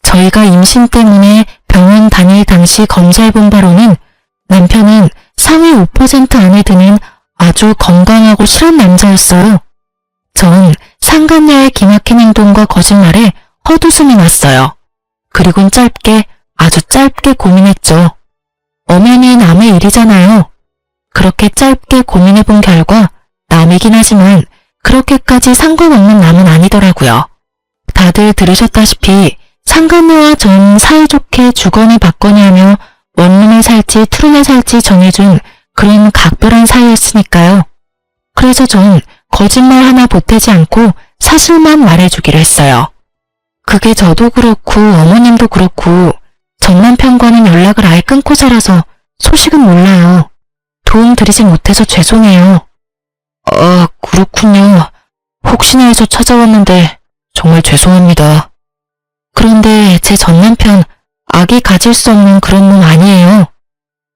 A: 저희가 임신 때문에 병원 다닐 당시 검사해본 바로는 남편은 상위 5% 안에 드는 아주 건강하고 실한 남자였어요. 전 상간녀의 기막힌 행동과 거짓말에 헛웃음이 났어요. 그리곤 아주 짧게 고민했죠. 엄연히 남의 일이잖아요. 그렇게 짧게 고민해본 결과 남이긴 하지만 그렇게까지 상관없는 남은 아니더라고요. 다들 들으셨다시피 상간녀와 전 사이좋게 주거니 받거니 하며 원룸에 살지 투룸에 살지 정해준 그런 각별한 사이였으니까요. 그래서 전 거짓말 하나 보태지 않고 사실만 말해주기로 했어요. 그게 저도 그렇고 어머님도 그렇고 전 남편과는 연락을 아예 끊고 살아서 소식은 몰라요. 도움 드리지 못해서 죄송해요. 그렇군요. 혹시나 해서 찾아왔는데 정말 죄송합니다. 그런데 제 전 남편 아기 가질 수 없는 그런 몸 아니에요.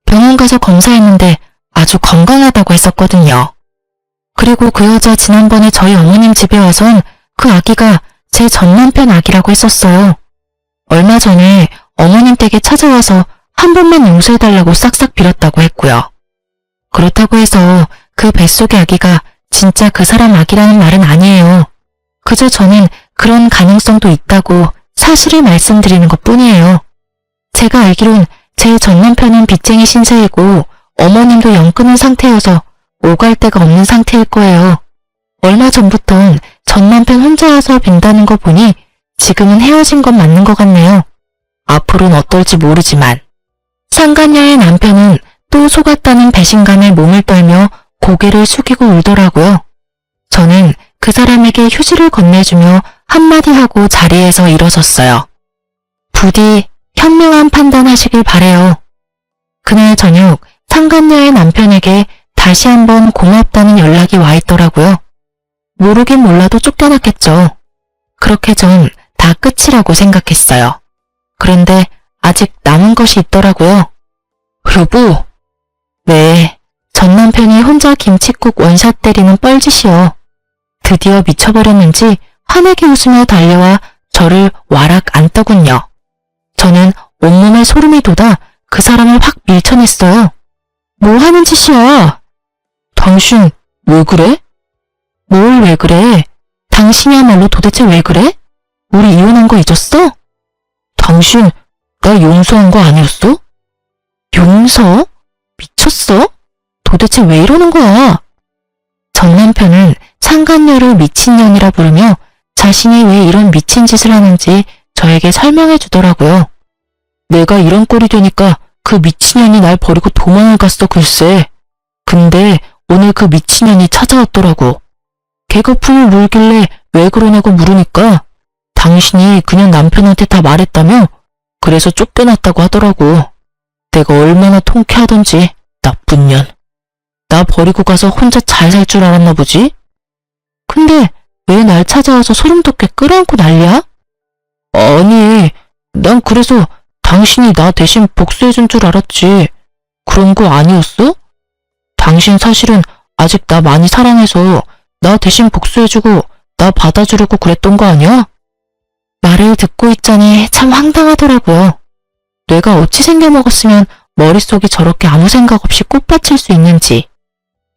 A: 병원 가서 검사했는데 아주 건강하다고 했었거든요. 그리고 그 여자 지난번에 저희 어머님 집에 와선 그 아기가 제 전 남편 아기라고 했었어요. 얼마 전에 어머님 댁에 찾아와서 한 번만 용서해달라고 싹싹 빌었다고 했고요. 그렇다고 해서 그 뱃속의 아기가 진짜 그 사람 아기라는 말은 아니에요. 그저 저는 그런 가능성도 있다고 사실을 말씀드리는 것뿐이에요. 제가 알기론 제 전 남편은 빚쟁이 신세이고 어머님도 영 끊은 상태여서 오갈 데가 없는 상태일 거예요. 얼마 전부턴 전 남편 혼자 와서 빈다는 거 보니 지금은 헤어진 건 맞는 것 같네요. 앞으로는 어떨지 모르지만 상간녀의 남편은 또 속았다는 배신감에 몸을 떨며 고개를 숙이고 울더라고요. 저는 그 사람에게 휴지를 건네주며 한마디 하고 자리에서 일어섰어요. 부디 현명한 판단하시길 바래요. 그날 저녁 상간녀의 남편에게 다시 한번 고맙다는 연락이 와 있더라고요. 모르긴 몰라도 쫓겨났겠죠. 그렇게 전 다 끝이라고 생각했어요. 그런데 아직 남은 것이 있더라고요. 여보. 네, 전 남편이 혼자 김칫국 원샷 때리는 뻘짓이요. 드디어 미쳐버렸는지 환하게 웃으며 달려와 저를 와락 안더군요. 저는 온몸에 소름이 돋아 그 사람을 확 밀쳐냈어요. 뭐 하는 짓이야? 당신 왜 그래? 뭘 왜 그래? 당신이야말로 도대체 왜 그래? 우리 이혼한 거 잊었어? 당신 나 용서한 거 아니었어? 용서? 미쳤어? 도대체 왜 이러는 거야? 전 남편은 상간녀를 미친년이라 부르며 자신이 왜 이런 미친 짓을 하는지 저에게 설명해 주더라고요. 내가 이런 꼴이 되니까 그 미친년이 날 버리고 도망을 갔어 글쎄. 근데 오늘 그 미친년이 찾아왔더라고. 개거품을 물길래 왜 그러냐고 물으니까 당신이 그냥 남편한테 다 말했다며 그래서 쫓겨났다고 하더라고. 내가 얼마나 통쾌하던지 나쁜 년. 나 버리고 가서 혼자 잘 살 줄 알았나 보지? 근데 왜 날 찾아와서 소름 돋게 끌어안고 난리야? 아니, 난 그래서 당신이 나 대신 복수해준 줄 알았지. 그런 거 아니었어? 당신 사실은 아직 나 많이 사랑해서 나 대신 복수해주고 나 받아주려고 그랬던 거 아니야? 말을 듣고 있자니 참 황당하더라고요. 뇌가 어찌 생겨먹었으면 머릿속이 저렇게 아무 생각 없이 꽃받칠 수 있는지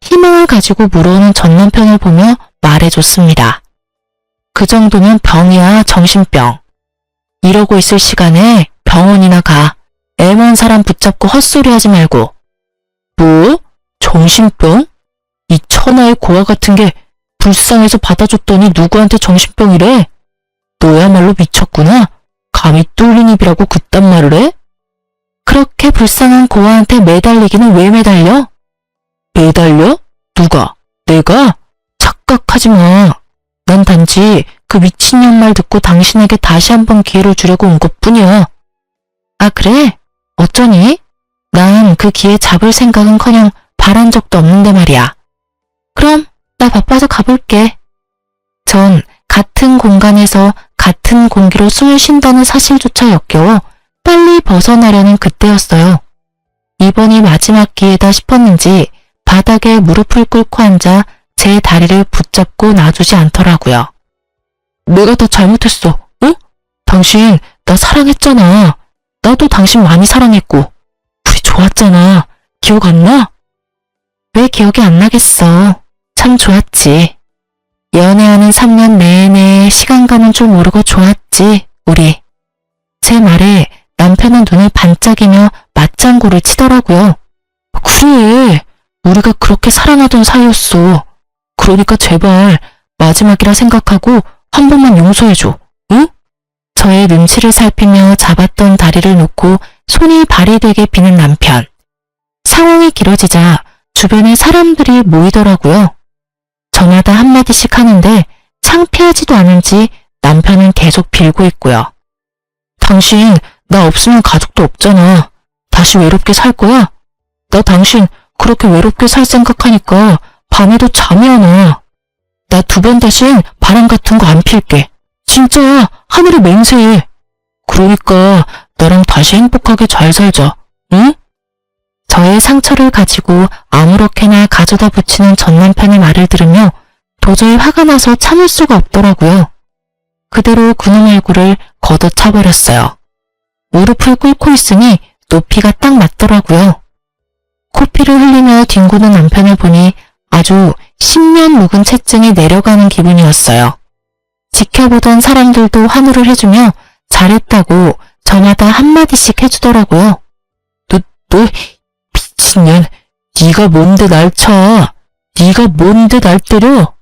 A: 희망을 가지고 물어오는 전 남편을 보며 말해줬습니다. 그 정도면 병이야, 정신병. 이러고 있을 시간에 병원이나 가. 애먼 사람 붙잡고 헛소리하지 말고. 뭐? 정신병? 이 천하의 고아 같은 게 불쌍해서 받아줬더니 누구한테 정신병이래? 너야말로 미쳤구나. 감히 뚫린 입이라고 그딴 말을 해? 그렇게 불쌍한 고아한테 매달리기는 왜 매달려? 매달려? 누가? 내가? 착각하지 마. 난 단지 그 미친년 말 듣고 당신에게 다시 한번 기회를 주려고 온 것뿐이야. 아 그래? 어쩌니? 난 그 기회 잡을 생각은커녕 바란 적도 없는데 말이야. 그럼 나 바빠서 가볼게. 전 같은 공간에서 같은 공기로 숨을 쉰다는 사실조차 역겨워 빨리 벗어나려는 그때였어요. 이번이 마지막 기회다 싶었는지 바닥에 무릎을 꿇고 앉아 제 다리를 붙잡고 놔주지 않더라고요. 내가 다 잘못했어. 응? 당신 나 사랑했잖아. 나도 당신 많이 사랑했고 우리 좋았잖아. 기억 안 나? 왜 기억이 안 나겠어. 참 좋았지. 연애하는 3년 내내 시간 가는 줄 모르고 좋았지, 우리. 제 말에 남편은 눈을 반짝이며 맞장구를 치더라고요. 그래, 우리가 그렇게 사랑하던 사이였어. 그러니까 제발 마지막이라 생각하고 한 번만 용서해줘, 응? 저의 눈치를 살피며 잡았던 다리를 놓고 손이 발이 되게 비는 남편. 상황이 길어지자 주변에 사람들이 모이더라고요. 저마다 한마디씩 하는데 창피하지도 않은지 남편은 계속 빌고 있고요. 당신 나 없으면 가족도 없잖아. 다시 외롭게 살 거야? 나 당신 그렇게 외롭게 살 생각하니까 밤에도 잠이 안 와. 나 2번 대신 바람 같은 거 안 필게. 진짜야, 하늘에 맹세해. 그러니까 나랑 다시 행복하게 잘 살자, 응? 저의 상처를 가지고 아무렇게나 가져다 붙이는 전 남편의 말을 들으며 도저히 화가 나서 참을 수가 없더라고요. 그대로 그놈 얼굴을 걷어차버렸어요. 무릎을 꿇고 있으니 높이가 딱 맞더라고요. 코피를 흘리며 뒹구는 남편을 보니 아주 10년 묵은 채증이 내려가는 기분이었어요. 지켜보던 사람들도 환호를 해주며 잘했다고 저마다 한마디씩 해주더라고요. 너 미친년, 네가 뭔데 날 쳐? 네가 뭔데 날 때려?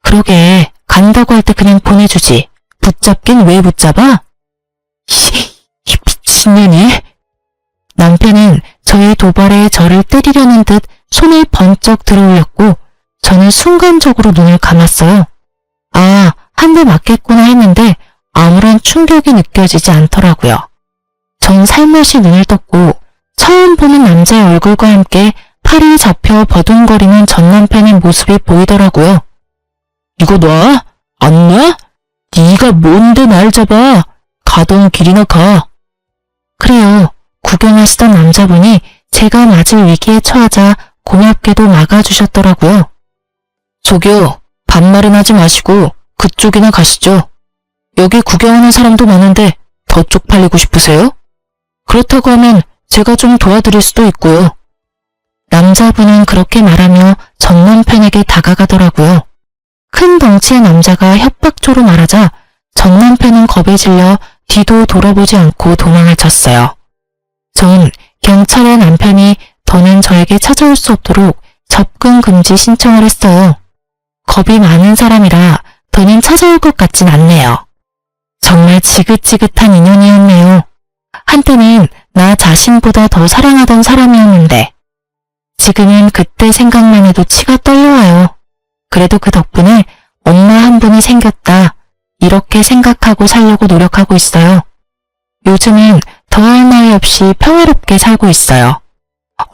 A: 그러게, 간다고 할 때 그냥 보내주지. 붙잡긴 왜 붙잡아? 이 미친년이? 남편은 저의 도발에 저를 때리려는 듯 손을 번쩍 들어올렸고 저는 순간적으로 눈을 감았어요. 아, 한 대 맞겠구나 했는데 아무런 충격이 느껴지지 않더라고요. 전 살며시 눈을 떴고 처음 보는 남자의 얼굴과 함께 팔이 잡혀 버둥거리는 전 남편의 모습이 보이더라고요. 이거 놔? 안 놔? 네가 뭔데 날 잡아? 가던 길이나 가. 그래요. 구경하시던 남자분이 제가 맞을 위기에 처하자 고맙게도 막아주셨더라고요. 저기요, 반말은 하지 마시고 그쪽이나 가시죠. 여기 구경하는 사람도 많은데 더 쪽팔리고 싶으세요? 그렇다고 하면 제가 좀 도와드릴 수도 있고요. 남자분은 그렇게 말하며 전 남편에게 다가가더라고요. 큰 덩치의 남자가 협박조로 말하자 전 남편은 겁에 질려 뒤도 돌아보지 않고 도망을 쳤어요. 전 경찰에 남편이 더는 저에게 찾아올 수 없도록 접근 금지 신청을 했어요. 겁이 많은 사람이라 더는 찾아올 것 같진 않네요. 정말 지긋지긋한 인연이었네요. 한때는 나 자신보다 더 사랑하던 사람이었는데 지금은 그때 생각만 해도 치가 떨려와요. 그래도 그 덕분에 엄마 한 분이 생겼다. 이렇게 생각하고 살려고 노력하고 있어요. 요즘은 더할 나위 없이 평화롭게 살고 있어요.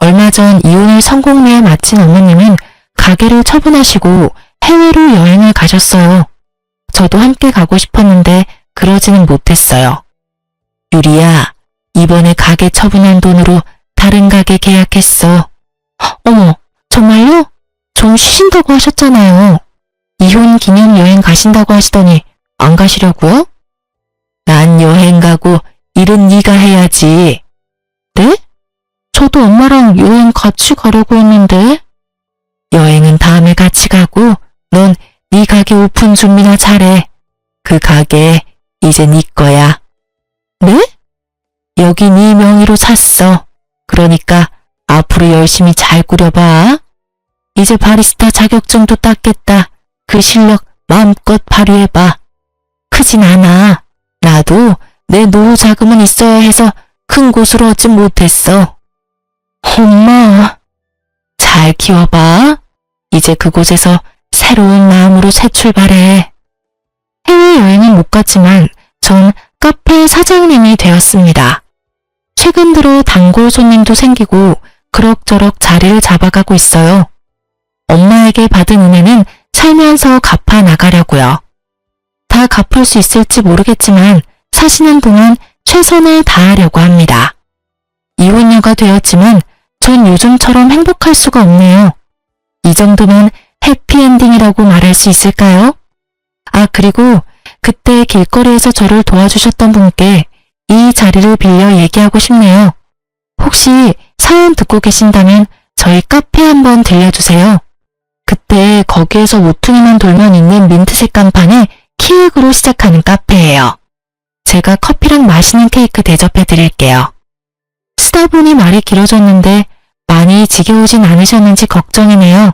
A: 얼마 전 이혼을 성공리에 마친 어머님은 가게를 처분하시고 해외로 여행을 가셨어요. 저도 함께 가고 싶었는데 그러지는 못했어요. 유리야, 이번에 가게 처분한 돈으로 다른 가게 계약했어. 어머, 정말요? 좀 쉬신다고 하셨잖아요. 이혼 기념 여행 가신다고 하시더니 안 가시려고요? 난 여행 가고 일은 네가 해야지. 네? 저도 엄마랑 여행 같이 가려고 했는데. 여행은 다음에 같이 가고 넌 네 가게 오픈 준비나 잘해. 그 가게 이제 네 거야. 네? 여기 네 명의로 샀어. 그러니까 앞으로 열심히 잘 꾸려봐. 이제 바리스타 자격증도 땄겠다. 그 실력 마음껏 발휘해봐. 크진 않아. 나도 내 노후 자금은 있어야 해서 큰 곳으로 얻지 못했어. 엄마, 잘 키워봐. 이제 그곳에서 새로운 마음으로 새 출발해. 해외여행은 못 갔지만 전 카페 사장님이 되었습니다. 최근 들어 단골 손님도 생기고 그럭저럭 자리를 잡아가고 있어요. 엄마에게 받은 은혜는 살면서 갚아 나가려고요. 다 갚을 수 있을지 모르겠지만 사시는 동안 최선을 다하려고 합니다. 이혼녀가 되었지만 전 요즘처럼 행복할 수가 없네요. 이 정도면 해피엔딩이라고 말할 수 있을까요? 아, 그리고 그때 길거리에서 저를 도와주셨던 분께 이 자리를 빌려 얘기하고 싶네요. 혹시 사연 듣고 계신다면 저희 카페 한번 들려주세요. 그때 거기에서 모퉁이만 돌면 있는 민트색 간판에 키읔으로 시작하는 카페예요. 제가 커피랑 맛있는 케이크 대접해 드릴게요. 쓰다 보니 말이 길어졌는데 많이 지겨우진 않으셨는지 걱정이네요.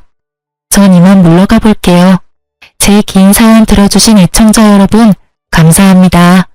A: 전 이만 물러가 볼게요. 제 긴 사연 들어주신 애청자 여러분, 감사합니다.